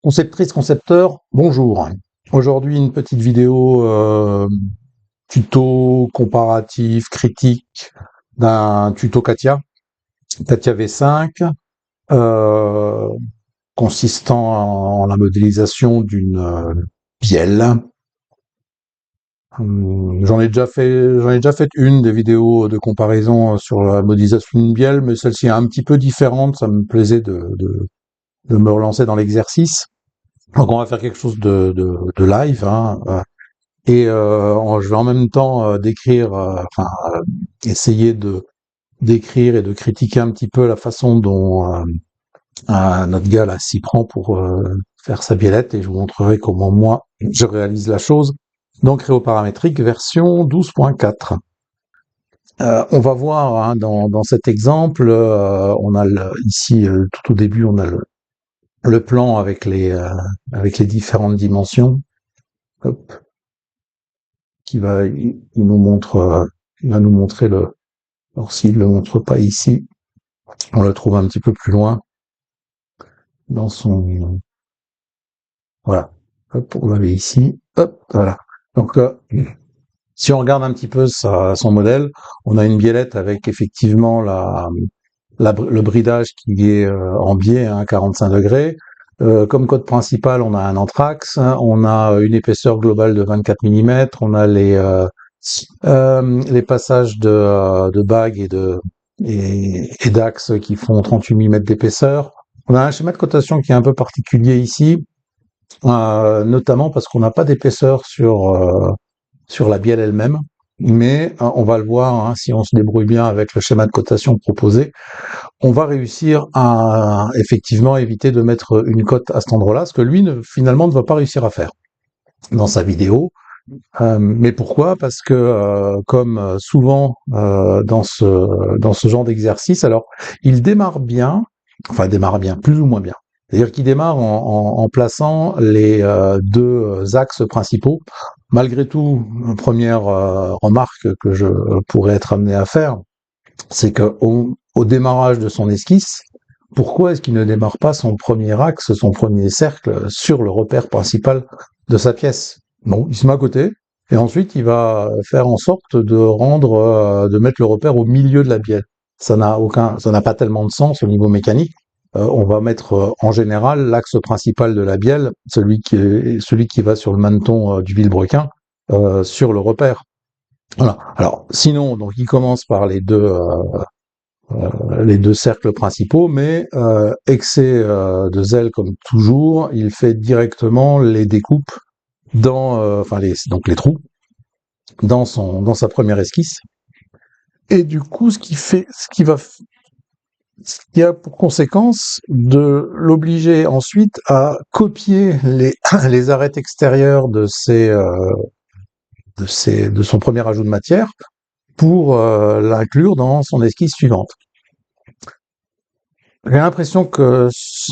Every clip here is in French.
Conceptrice, concepteur, bonjour. Aujourd'hui, une petite vidéo tuto comparatif, critique d'un tuto Katia V5, euh, consistant en la modélisation d'une bielle. J'en ai déjà fait une des vidéos de comparaison sur la modélisation d'une bielle, mais celle-ci est un petit peu différente. Ça me plaisait de me relancer dans l'exercice. Donc on va faire quelque chose de live, hein, je vais en même temps décrire, essayer de d'écrire et de critiquer un petit peu la façon dont notre gars là s'y prend pour faire sa biellette, et je vous montrerai comment moi je réalise la chose dans Creo Paramétrique version 12.4. On va voir, hein, dans cet exemple, on a ici tout au début on a le plan avec les différentes dimensions. Hop. Il nous montre, il va nous montrer alors s'il le montre pas ici, on le trouve un petit peu plus loin dans son, voilà. Hop, on l'avait ici. Hop, voilà. Donc, si on regarde un petit peu son modèle, on a une biellette avec effectivement le bridage qui est en biais, hein, 45 degrés. Comme code principal, on a un anthrax, hein, on a une épaisseur globale de 24 mm, on a les passages de bagues et d'axes qui font 38 mm d'épaisseur. On a un schéma de cotation qui est un peu particulier ici, notamment parce qu'on n'a pas d'épaisseur sur la bielle elle-même, mais on va le voir, hein, si on se débrouille bien avec le schéma de cotation proposé, on va réussir à effectivement éviter de mettre une cote à cet endroit-là, ce que lui finalement ne va pas réussir à faire dans sa vidéo. Mais pourquoi? Parce que comme souvent dans ce genre d'exercice, alors il démarre bien, plus ou moins bien. C'est-à-dire qu'il démarre en plaçant les deux axes principaux. Malgré tout, première remarque que je pourrais être amené à faire, c'est que au démarrage de son esquisse, pourquoi est-ce qu'il ne démarre pas son premier axe, son premier cercle sur le repère principal de sa pièce? Bon, il se met à côté, et ensuite il va faire en sorte de mettre le repère au milieu de la bielle. Ça n'a pas tellement de sens au niveau mécanique. On va mettre en général l'axe principal de la bielle, celui qui va sur le maneton du vilebrequin, sur le repère. Voilà. Alors, sinon, donc il commence par les deux cercles principaux, mais excès de zèle comme toujours, il fait directement les découpes donc les trous dans sa première esquisse. Et du coup, ce qui a pour conséquence de l'obliger ensuite à copier les arêtes extérieures de son premier ajout de matière pour l'inclure dans son esquisse suivante. J'ai l'impression que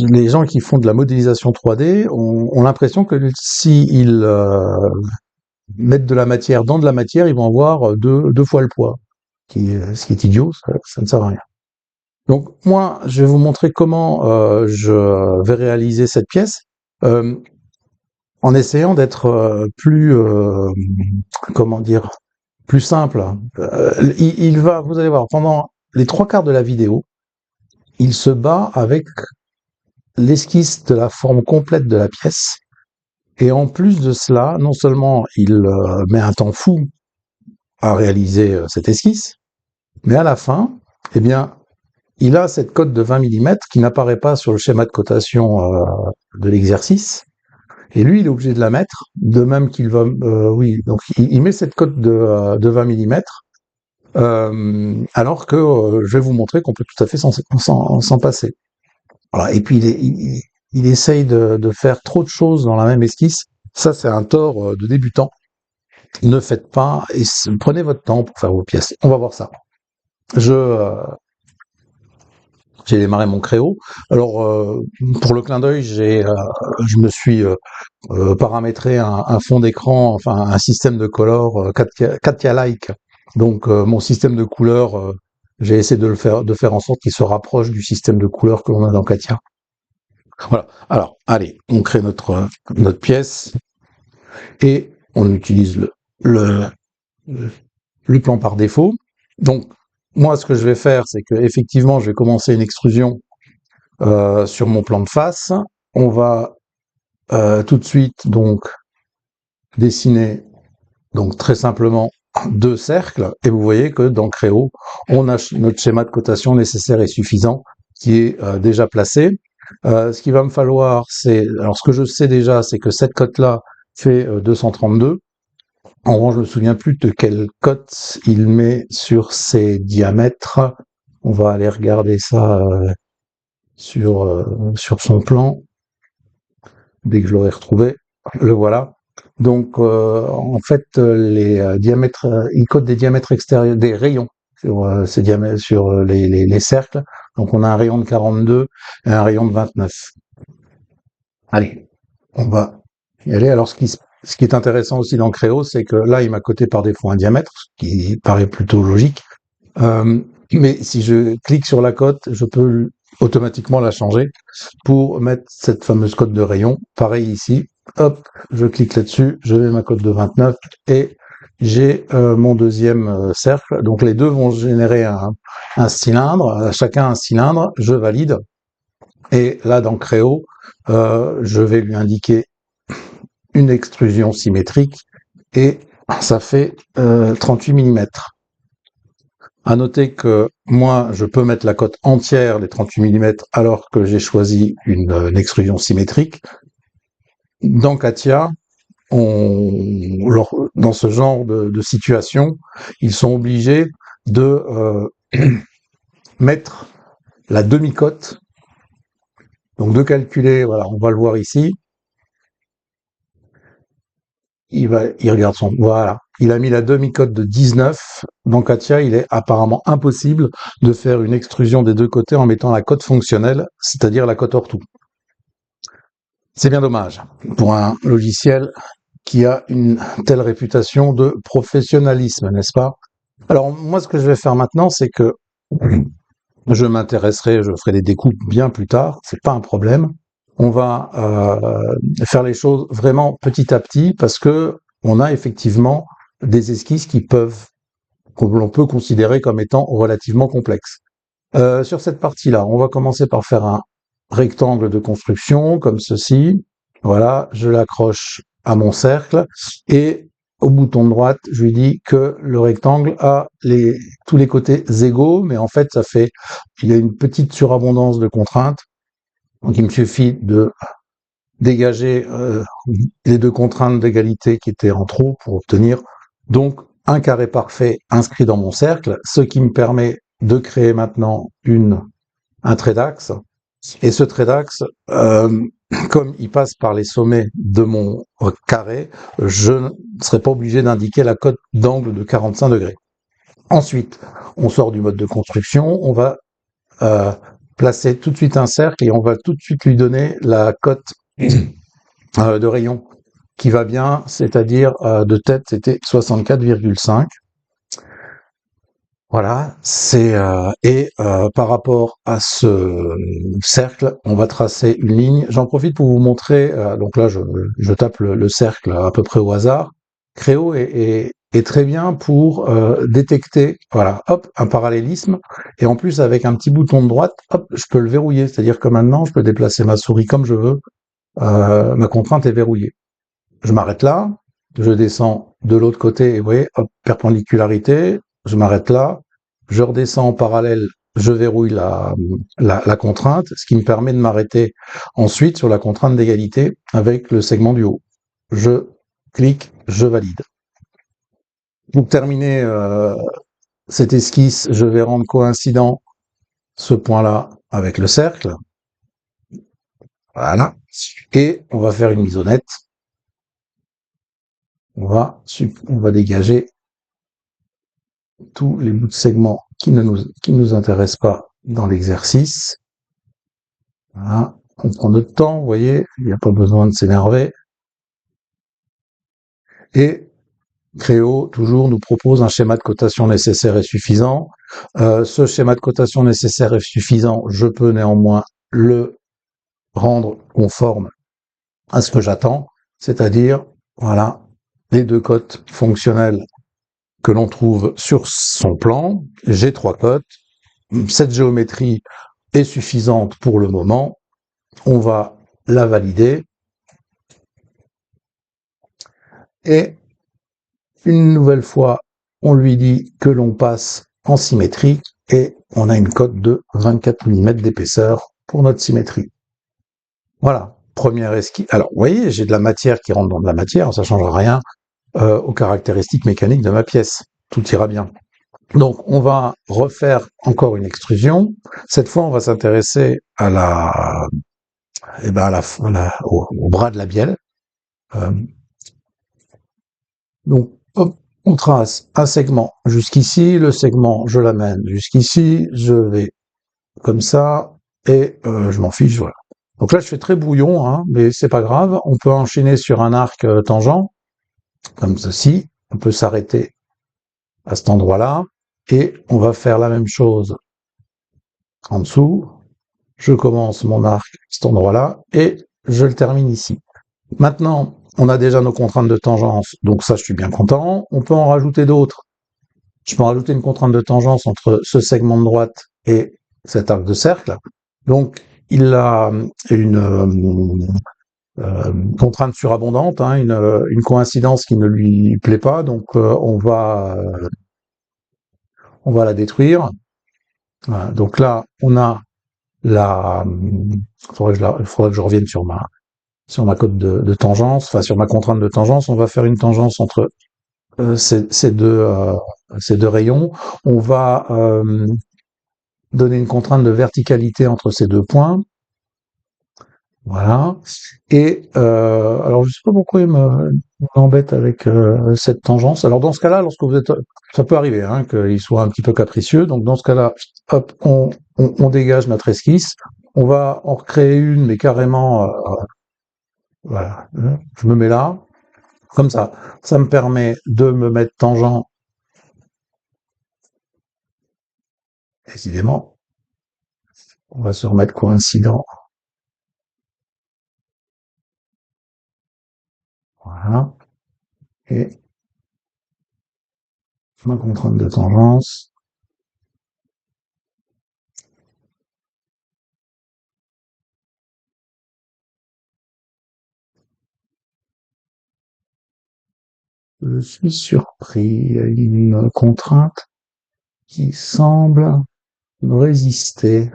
les gens qui font de la modélisation 3D ont l'impression que s'ils mettent de la matière dans de la matière, ils vont avoir deux fois le poids, ce qui est idiot, ça ne sert à rien. Donc moi, je vais vous montrer comment je vais réaliser cette pièce en essayant d'être comment dire, plus simple. Vous allez voir, pendant les 3/4 de la vidéo, il se bat avec l'esquisse de la forme complète de la pièce. Et en plus de cela, non seulement il met un temps fou à réaliser cette esquisse, mais à la fin, eh bien, il a cette cote de 20 mm qui n'apparaît pas sur le schéma de cotation de l'exercice. Et lui, il est obligé de la mettre, de même qu'il va... oui, donc il met cette cote de 20 mm, alors que je vais vous montrer qu'on peut tout à fait s'en passer. Voilà. Et puis, il essaye de faire trop de choses dans la même esquisse. Ça, c'est un tort de débutant. Ne faites pas, et prenez votre temps pour faire vos pièces. On va voir ça. J'ai démarré mon Créo. Alors, pour le clin d'œil, je me suis paramétré un fond d'écran, enfin un système de color Katia-like. Donc, mon système de couleurs, j'ai essayé de faire en sorte qu'il se rapproche du système de couleurs que l'on a dans Katia. Voilà. Alors, allez, on crée notre pièce et on utilise le, le plan par défaut. Donc, moi, ce que je vais faire, c'est que effectivement, je vais commencer une extrusion sur mon plan de face. On va tout de suite donc dessiner donc très simplement deux cercles et vous voyez que dans Créo, on a notre schéma de cotation nécessaire et suffisant qui est déjà placé. Ce qu'il va me falloir, c'est alors ce que je sais déjà, c'est que cette cote-là fait 232. En revanche, je me souviens plus de quelle cote il met sur ses diamètres. On va aller regarder ça sur son plan. Dès que je l'aurai retrouvé, le voilà. Donc, en fait, les diamètres, il code des diamètres extérieurs, des rayons sur ces diamètres, sur les cercles. Donc, on a un rayon de 42 et un rayon de 29. Allez, on va y aller. Alors, ce qui est intéressant aussi dans Créo, c'est que là, il m'a coté par défaut un diamètre, ce qui paraît plutôt logique. Mais si je clique sur la cote, je peux automatiquement la changer pour mettre cette fameuse cote de rayon. Pareil ici, hop, je clique là-dessus, je mets ma cote de 29 et j'ai mon deuxième cercle. Donc les deux vont générer un cylindre, chacun un cylindre, je valide. Et là, dans Créo, je vais lui indiquer une extrusion symétrique et ça fait 38 mm. À noter que moi, je peux mettre la cote entière des 38 mm alors que j'ai choisi une extrusion symétrique. Dans Catia, dans ce genre de situation, ils sont obligés de mettre la demi-cote, donc de calculer, voilà, on va le voir ici, il regarde voilà, il a mis la demi-cote de 19. Dans Catia, il est apparemment impossible de faire une extrusion des deux côtés en mettant la cote fonctionnelle, c'est-à-dire la cote ortho. C'est bien dommage pour un logiciel qui a une telle réputation de professionnalisme, n'est-ce pas? Alors moi, ce que je vais faire maintenant, c'est que je ferai des découpes bien plus tard, c'est pas un problème. On va faire les choses vraiment petit à petit parce que on a effectivement des esquisses que l'on peut considérer comme étant relativement complexes. Sur cette partie-là, on va commencer par faire un rectangle de construction comme ceci. Voilà, je l'accroche à mon cercle et au bouton de droite, je lui dis que le rectangle a tous les côtés égaux, mais en fait, il y a une petite surabondance de contraintes. Donc, il me suffit de dégager les deux contraintes d'égalité qui étaient en trop pour obtenir donc un carré parfait inscrit dans mon cercle, ce qui me permet de créer maintenant un trait d'axe. Et ce trait d'axe, comme il passe par les sommets de mon carré, je ne serai pas obligé d'indiquer la cote d'angle de 45 degrés. Ensuite, on sort du mode de construction, on va placer tout de suite un cercle et on va tout de suite lui donner la cote de rayon qui va bien, c'est-à-dire de tête, c'était 64,5. Voilà, par rapport à ce cercle, on va tracer une ligne. J'en profite pour vous montrer. Donc là, je tape le cercle à peu près au hasard. Créo est très bien pour détecter, voilà, hop, un parallélisme. Et en plus, avec un petit bouton de droite, hop, je peux le verrouiller. C'est-à-dire que maintenant, je peux déplacer ma souris comme je veux. Ma contrainte est verrouillée. Je m'arrête là. Je descends de l'autre côté. Et vous voyez, hop, perpendicularité. Je m'arrête là. Je redescends en parallèle, je verrouille la contrainte, ce qui me permet de m'arrêter ensuite sur la contrainte d'égalité avec le segment du haut. Je clique, je valide. Pour terminer cette esquisse, je vais rendre coïncident ce point-là avec le cercle. Voilà. Et on va faire une isonnette. On va dégager tous les bouts de segments qui nous intéressent pas dans l'exercice. Voilà. On prend notre temps, vous voyez, il n'y a pas besoin de s'énerver. Et Créo, toujours, nous propose un schéma de cotation nécessaire et suffisant. Ce schéma de cotation nécessaire et suffisant, je peux néanmoins le rendre conforme à ce que j'attends, c'est-à-dire, voilà, les deux cotes fonctionnelles que l'on trouve sur son plan. J'ai trois cotes. Cette géométrie est suffisante pour le moment. On va la valider. Et une nouvelle fois, on lui dit que l'on passe en symétrique et on a une cote de 24 mm d'épaisseur pour notre symétrie. Voilà, première esquisse. Alors, vous voyez, j'ai de la matière qui rentre dans de la matière, ça ne change rien aux caractéristiques mécaniques de ma pièce. Tout ira bien. Donc, on va refaire encore une extrusion. Cette fois, on va s'intéresser à au bras de la bielle. Donc, hop, on trace un segment jusqu'ici. Le segment, je l'amène jusqu'ici. Je vais comme ça et je m'en fiche. Voilà. Donc là, je fais très brouillon, hein, mais c'est pas grave. On peut enchaîner sur un arc tangent, comme ceci. On peut s'arrêter à cet endroit-là et on va faire la même chose en dessous. Je commence mon arc à cet endroit-là et je le termine ici. Maintenant, on a déjà nos contraintes de tangence, donc ça, je suis bien content. On peut en rajouter d'autres. Je peux en rajouter une contrainte de tangence entre ce segment de droite et cet arc de cercle. Donc, il a contrainte surabondante, hein, une coïncidence qui ne lui plaît pas, donc on va la détruire. Voilà. Donc là, on a il faudrait que je revienne sur ma cote de tangence, enfin sur ma contrainte de tangence. On va faire une tangence entre ces deux rayons. On va donner une contrainte de verticalité entre ces deux points. Voilà. Et alors je sais pas pourquoi il m'embête avec cette tangence. Alors dans ce cas-là, lorsque vous êtes, ça peut arriver, hein, qu'il soit un petit peu capricieux. Donc dans ce cas-là, hop, on dégage notre esquisse. On va en recréer une, mais carrément, voilà. Je me mets là, comme ça. Ça me permet de me mettre tangent. Décidément, on va se remettre coïncident. Voilà. Et ma contrainte de tangence. Je suis surpris. Il y a une contrainte qui semble me résister.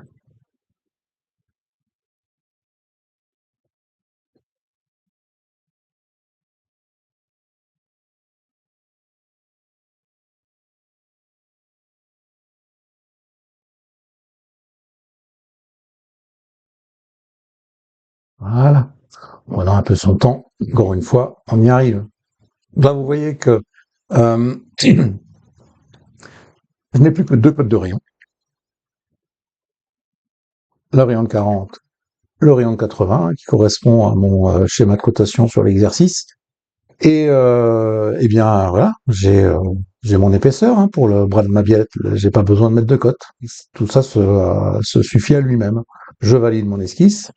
Voilà. Prenant un peu son temps. Encore une fois, on y arrive. Là, vous voyez que je n'ai plus que deux codes de rayon. Le rayon de 40, le rayon de 80, qui correspond à mon schéma de cotation sur l'exercice. Et eh bien voilà, j'ai mon épaisseur, hein, pour le bras de ma biellette. J'ai pas besoin de mettre de cote. Tout ça se suffit à lui-même. Je valide mon esquisse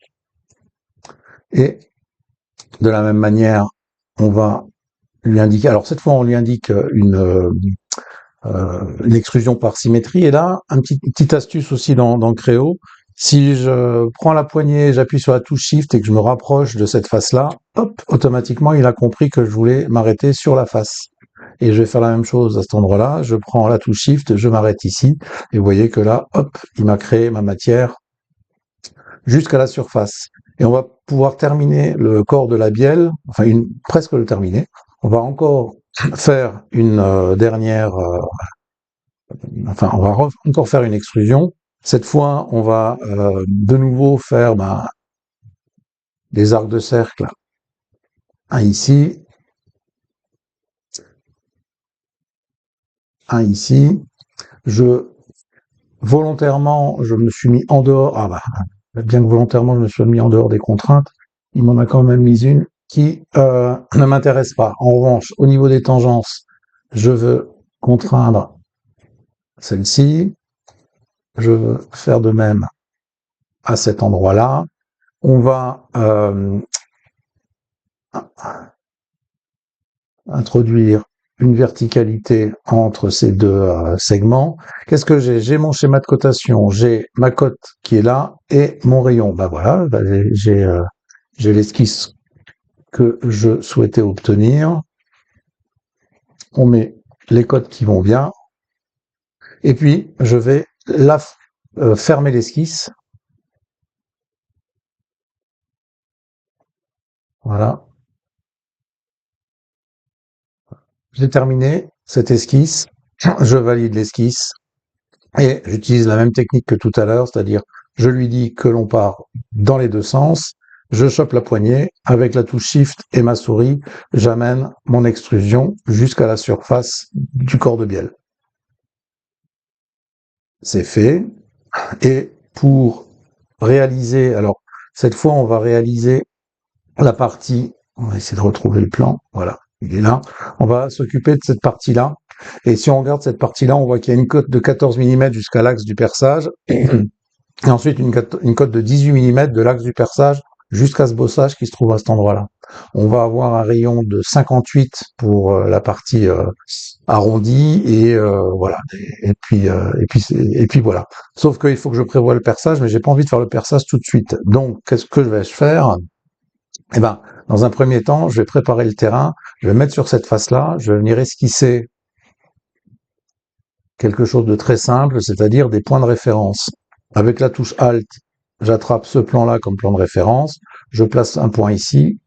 et de la même manière, on va lui indiquer. Alors cette fois, on lui indique une extrusion par symétrie. Et là, petite astuce aussi dans Créo. Si je prends la poignée, j'appuie sur la touche Shift et que je me rapproche de cette face-là, hop, automatiquement, il a compris que je voulais m'arrêter sur la face. Et je vais faire la même chose à cet endroit-là. Je prends la touche Shift, je m'arrête ici. Et vous voyez que là, hop, il m'a créé ma matière jusqu'à la surface. Et on va pouvoir terminer le corps de la bielle, enfin presque le terminer. On va encore faire une dernière, enfin on va encore faire une extrusion. Cette fois, on va de nouveau faire des arcs de cercle. Un ici, un ici. Volontairement, je me suis mis en dehors. Ah bah, bien que volontairement, je me suis mis en dehors des contraintes, il m'en a quand même mis une qui ne m'intéresse pas. En revanche, au niveau des tangences, je veux contraindre celle-ci. Je veux faire de même à cet endroit-là. on va introduire une verticalité entre ces deux segments. Qu'est-ce que j'ai? J'ai mon schéma de cotation, j'ai ma cote qui est là et mon rayon. Ben voilà, j'ai l'esquisse que je souhaitais obtenir. On met les cotes qui vont bien. Et puis, je vais fermer l'esquisse. Voilà. J'ai terminé cette esquisse. Je valide l'esquisse. Et j'utilise la même technique que tout à l'heure, c'est-à-dire je lui dis que l'on part dans les deux sens, je chope la poignée, avec la touche Shift et ma souris, j'amène mon extrusion jusqu'à la surface du corps de bielle. C'est fait. Et pour réaliser, alors cette fois on va réaliser la partie, on va essayer de retrouver le plan, voilà, il est là, on va s'occuper de cette partie-là. Et si on regarde cette partie-là, on voit qu'il y a une cote de 14 mm jusqu'à l'axe du perçage, et ensuite une cote de 18 mm de l'axe du perçage jusqu'à ce bossage qui se trouve à cet endroit-là. On va avoir un rayon de 58 pour la partie arrondie et voilà. Et puis voilà. Sauf qu'il faut que je prévoie le perçage, mais j'ai pas envie de faire le perçage tout de suite. Donc qu'est-ce que je vais faire? Eh ben, dans un premier temps, je vais préparer le terrain, je vais mettre sur cette face-là, je vais venir esquisser quelque chose de très simple, c'est-à-dire des points de référence. Avec la touche Alt, j'attrape ce plan-là comme plan de référence, je place un point ici,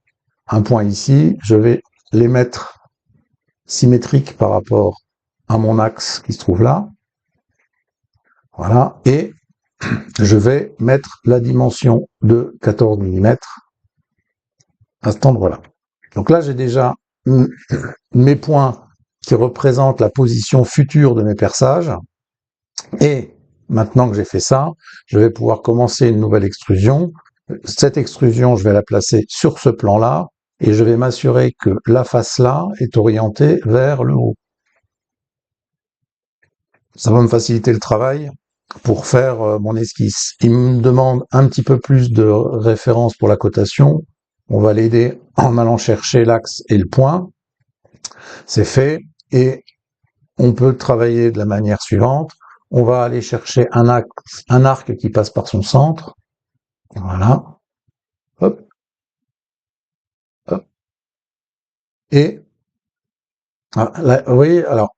je vais les mettre symétriques par rapport à mon axe qui se trouve là. Voilà, et je vais mettre la dimension de 14 mm à cet endroit-là. Donc là, j'ai déjà mes points qui représentent la position future de mes perçages. Et maintenant que j'ai fait ça, je vais pouvoir commencer une nouvelle extrusion. Cette extrusion, je vais la placer sur ce plan-là et je vais m'assurer que la face là est orientée vers le haut. Ça va me faciliter le travail pour faire mon esquisse. Il me demande un petit peu plus de référence pour la cotation. On va l'aider en allant chercher l'axe et le point. C'est fait et on peut travailler de la manière suivante. On va aller chercher un arc qui passe par son centre. Voilà. Hop. Hop. Et, là, vous voyez, alors,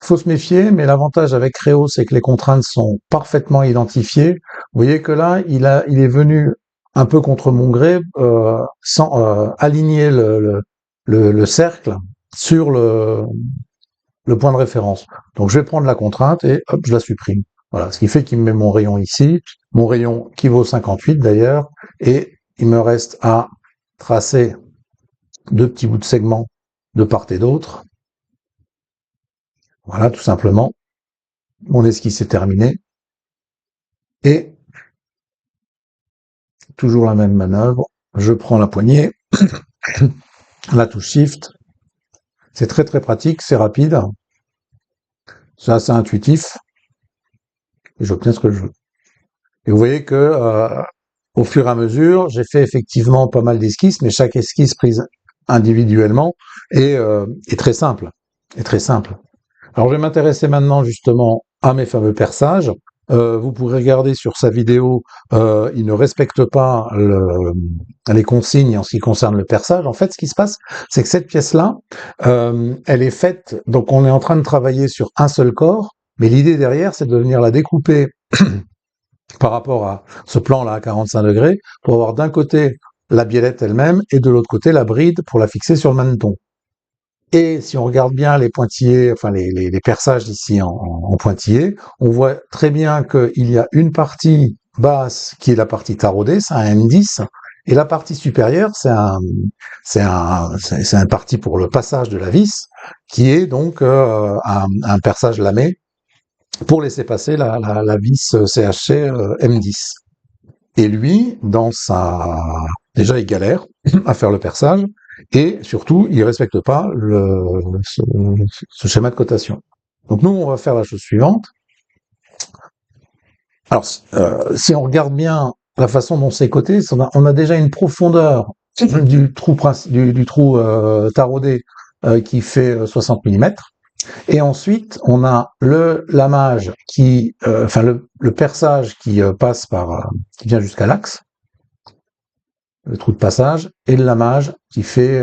faut se méfier, mais l'avantage avec Creo, c'est que les contraintes sont parfaitement identifiées. Vous voyez que là, il est venu un peu contre mon gré, sans aligner le cercle sur le point de référence. Donc je vais prendre la contrainte et hop, je la supprime. Voilà, ce qui fait qu'il me met mon rayon ici, mon rayon qui vaut 58 d'ailleurs, et il me reste à tracer deux petits bouts de segments de part et d'autre. Voilà, tout simplement. Mon esquisse est terminée. Et toujours la même manœuvre. Je prends la poignée, la touche Shift. C'est très très pratique, c'est rapide. C'est assez intuitif. Et j'obtiens ce que je veux. Et vous voyez que au fur et à mesure, j'ai fait effectivement pas mal d'esquisses, mais chaque esquisse prise individuellement est très simple. Est très simple. Alors je vais m'intéresser maintenant justement à mes fameux perçages. Vous pourrez regarder sur sa vidéo, il ne respecte pas les consignes en ce qui concerne le perçage. En fait, ce qui se passe, c'est que cette pièce-là, elle est faite, donc on est en train de travailler sur un seul corps, mais l'idée derrière, c'est de venir la découper par rapport à ce plan-là à 45 degrés, pour avoir d'un côté la biellette elle-même et de l'autre côté la bride pour la fixer sur le maneton. Et si on regarde bien les pointillés, enfin les perçages ici en pointillés, on voit très bien qu'il y a une partie basse qui est la partie taraudée, c'est un M10, et la partie supérieure, c'est un parti pour le passage de la vis, qui est donc un perçage lamé pour laisser passer la vis CHC M10. Et lui, déjà il galère à faire le perçage, et surtout, il respecte pas ce schéma de cotation. Donc nous, on va faire la chose suivante. Alors, si on regarde bien la façon dont c'est coté, on a déjà une profondeur du trou, du trou taraudé qui fait 60 mm. Et ensuite, on a le lamage qui, enfin le perçage qui passe par, qui vient jusqu'à l'axe, le trou de passage, et le lamage qui fait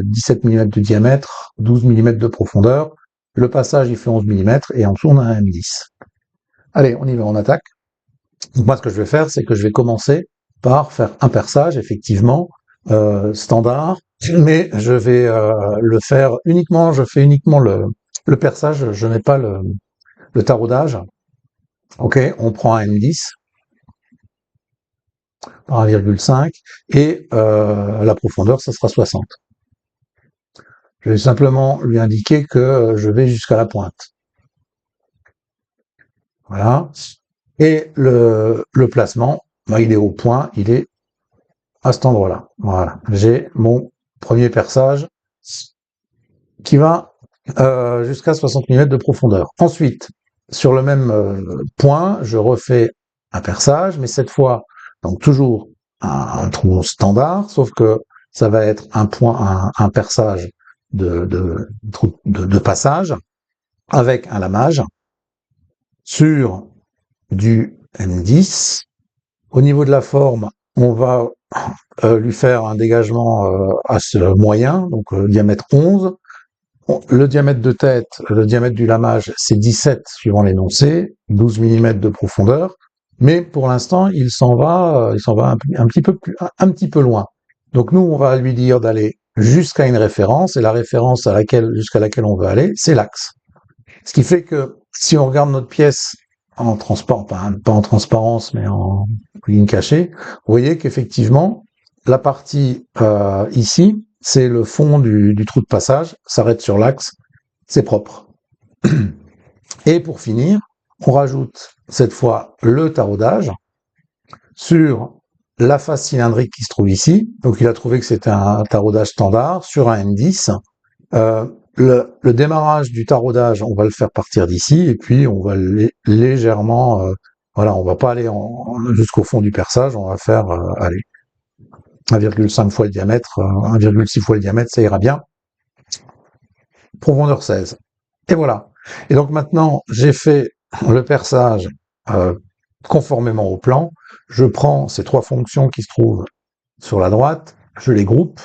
17 mm de diamètre, 12 mm de profondeur. Le passage, il fait 11 mm, et en dessous, on a un M10. Allez, on y va, on attaque. Donc moi, ce que je vais faire, c'est que je vais commencer par faire un perçage, effectivement, standard, mais je vais le faire uniquement, je fais uniquement le perçage, je n'ai pas le taraudage. Ok, on prend un M10 par 1,5 et la profondeur, ça sera 60. Je vais simplement lui indiquer que je vais jusqu'à la pointe. Voilà. Et le placement, ben, il est au point, il est à cet endroit-là. Voilà. J'ai mon premier perçage qui va jusqu'à 60 mm de profondeur. Ensuite, sur le même point, je refais un perçage, mais cette fois, donc toujours un trou standard, sauf que ça va être un point, un perçage de passage avec un lamage sur du M10. Au niveau de la forme, on va lui faire un dégagement assez moyen, donc diamètre 11. Le diamètre de tête, le diamètre du lamage, c'est 17 suivant l'énoncé, 12 mm de profondeur, mais pour l'instant, il s'en va un petit peu plus, un petit peu loin. Donc nous, on va lui dire d'aller jusqu'à une référence, et la référence jusqu'à laquelle on veut aller, c'est l'axe. Ce qui fait que si on regarde notre pièce en transparence, pas en transparence, mais en ligne cachée, vous voyez qu'effectivement, la partie ici, c'est le fond du trou de passage, s'arrête sur l'axe, c'est propre. Et pour finir, on rajoute cette fois le taraudage sur la face cylindrique qui se trouve ici. Donc il a trouvé que c'était un taraudage standard sur un M10. Le démarrage du taraudage, on va le faire partir d'ici, et puis on va légèrement, voilà, on va pas aller jusqu'au fond du perçage, on va faire, allez, 1,5 fois le diamètre, 1,6 fois le diamètre, ça ira bien. Profondeur 16. Et voilà. Et donc maintenant, j'ai fait le perçage conformément au plan. Je prends ces trois fonctions qui se trouvent sur la droite, je les groupe,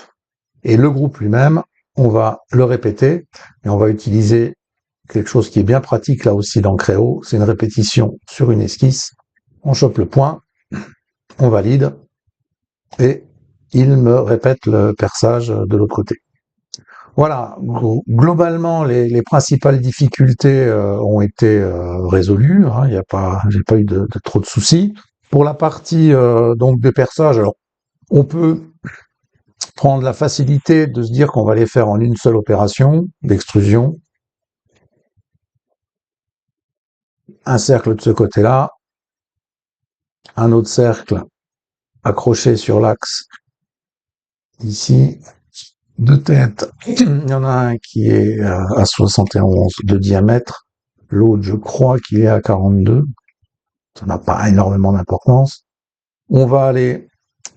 et le groupe lui-même, on va le répéter, et on va utiliser quelque chose qui est bien pratique là aussi dans Créo, c'est une répétition sur une esquisse. On chope le point, on valide, et il me répète le perçage de l'autre côté. Voilà, globalement, les principales difficultés ont été résolues. Hein, j'ai pas eu de trop de soucis. Pour la partie donc des perçages, alors on peut prendre la facilité de se dire qu'on va les faire en une seule opération d'extrusion. Un cercle de ce côté-là, un autre cercle accroché sur l'axe ici, de tête. Il y en a un qui est à 71 de diamètre, l'autre je crois qu'il est à 42. Ça n'a pas énormément d'importance. On va aller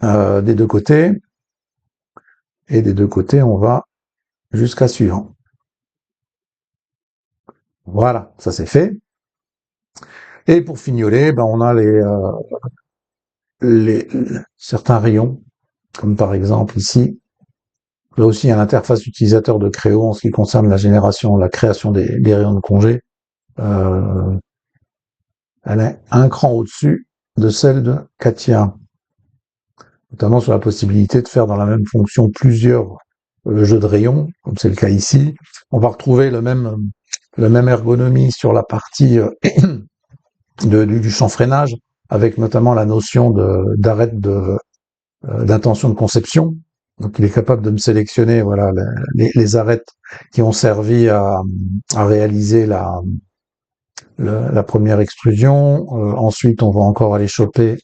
des deux côtés, et des deux côtés on va jusqu'à suivant. Voilà, ça c'est fait. Et pour fignoler, ben on a certains rayons, comme par exemple ici. Là aussi, il y a l'interface utilisateur de Créo en ce qui concerne la génération, la création des rayons de congé. Elle est un cran au-dessus de celle de Katia, notamment sur la possibilité de faire dans la même fonction plusieurs jeux de rayons, comme c'est le cas ici. On va retrouver la même ergonomie sur la partie du chanfreinage, avec notamment la notion d'arrêt d'intention de conception. Donc il est capable de me sélectionner voilà les arêtes qui ont servi à réaliser la première extrusion. Ensuite, on va encore aller choper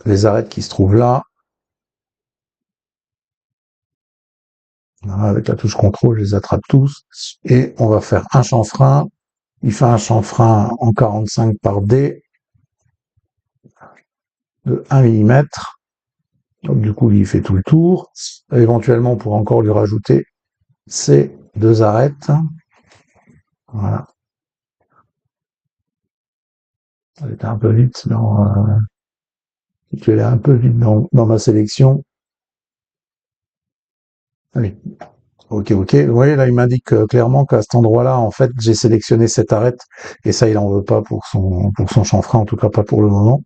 les arêtes qui se trouvent là. Voilà, avec la touche contrôle, je les attrape tous. Et on va faire un chanfrein. Il fait un chanfrein en 45 par D. de 1 millimètre. Donc du coup, il fait tout le tour. Éventuellement, on pourrait encore lui rajouter ces deux arêtes. Voilà. Elle était un peu vite tu es un peu vite dans ma sélection. Allez. Ok, ok. Vous voyez, là, il m'indique clairement qu'à cet endroit-là, en fait, j'ai sélectionné cette arête. Et ça, il en veut pas pour son chanfrein, en tout cas pas pour le moment.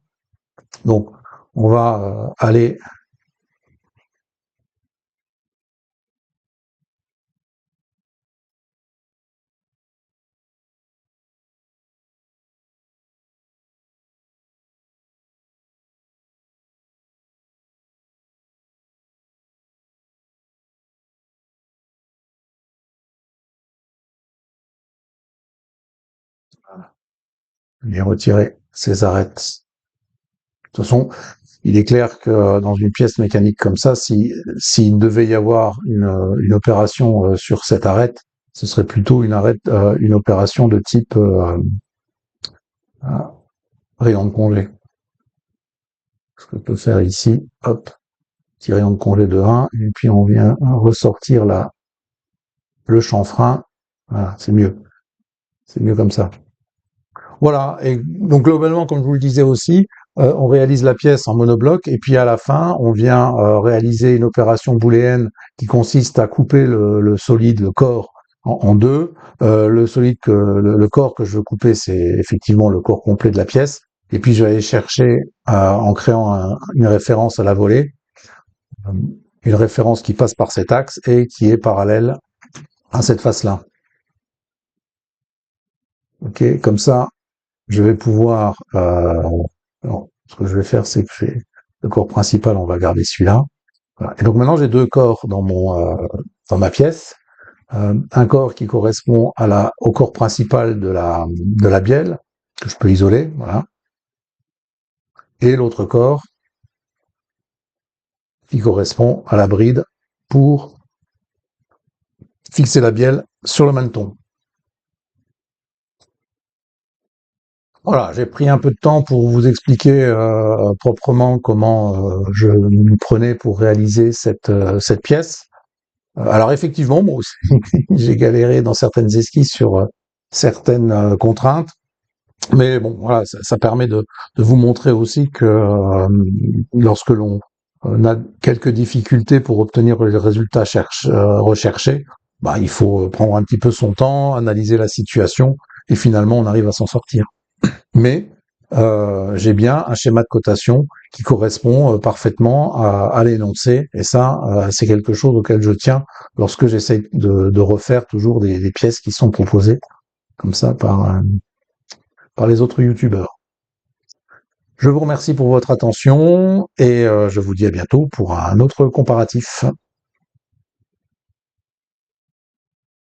Donc, on va aller. Les retirer ces arêtes. De toute façon, il est clair que dans une pièce mécanique comme ça, s'il devait y avoir une opération sur cette arête, ce serait plutôt une opération de type euh, rayon de congé. Ce que je peux faire ici, hop, petit rayon de congé de 1, et puis on vient ressortir le chanfrein. Voilà, c'est mieux. C'est mieux comme ça. Voilà, et donc globalement, comme je vous le disais aussi, on réalise la pièce en monobloc et puis à la fin, on vient réaliser une opération booléenne qui consiste à couper le solide, le corps, en deux. Le solide le corps que je veux couper, c'est effectivement le corps complet de la pièce. Et puis je vais aller chercher, en créant une référence à la volée, euh, une référence qui passe par cet axe et qui est parallèle à cette face-là. Ok, comme ça, je vais pouvoir. Alors, ce que je vais faire, c'est que le corps principal, on va garder celui-là. Voilà. Et donc maintenant, j'ai deux corps dans ma pièce. Un corps qui correspond au corps principal de la bielle, que je peux isoler, voilà. Et l'autre corps qui correspond à la bride pour fixer la bielle sur le maneton. Voilà, j'ai pris un peu de temps pour vous expliquer proprement comment je m'y prenais pour réaliser cette pièce. Alors effectivement, moi aussi, j'ai galéré dans certaines esquisses sur certaines contraintes, mais bon, voilà, ça permet de vous montrer aussi que lorsque l'on a quelques difficultés pour obtenir les résultats recherchés, bah, il faut prendre un petit peu son temps, analyser la situation, et finalement on arrive à s'en sortir. Mais j'ai bien un schéma de cotation qui correspond parfaitement à l'énoncé, et ça, c'est quelque chose auquel je tiens lorsque j'essaye de refaire toujours des pièces qui sont proposées comme ça par les autres youtubeurs. Je vous remercie pour votre attention et je vous dis à bientôt pour un autre comparatif.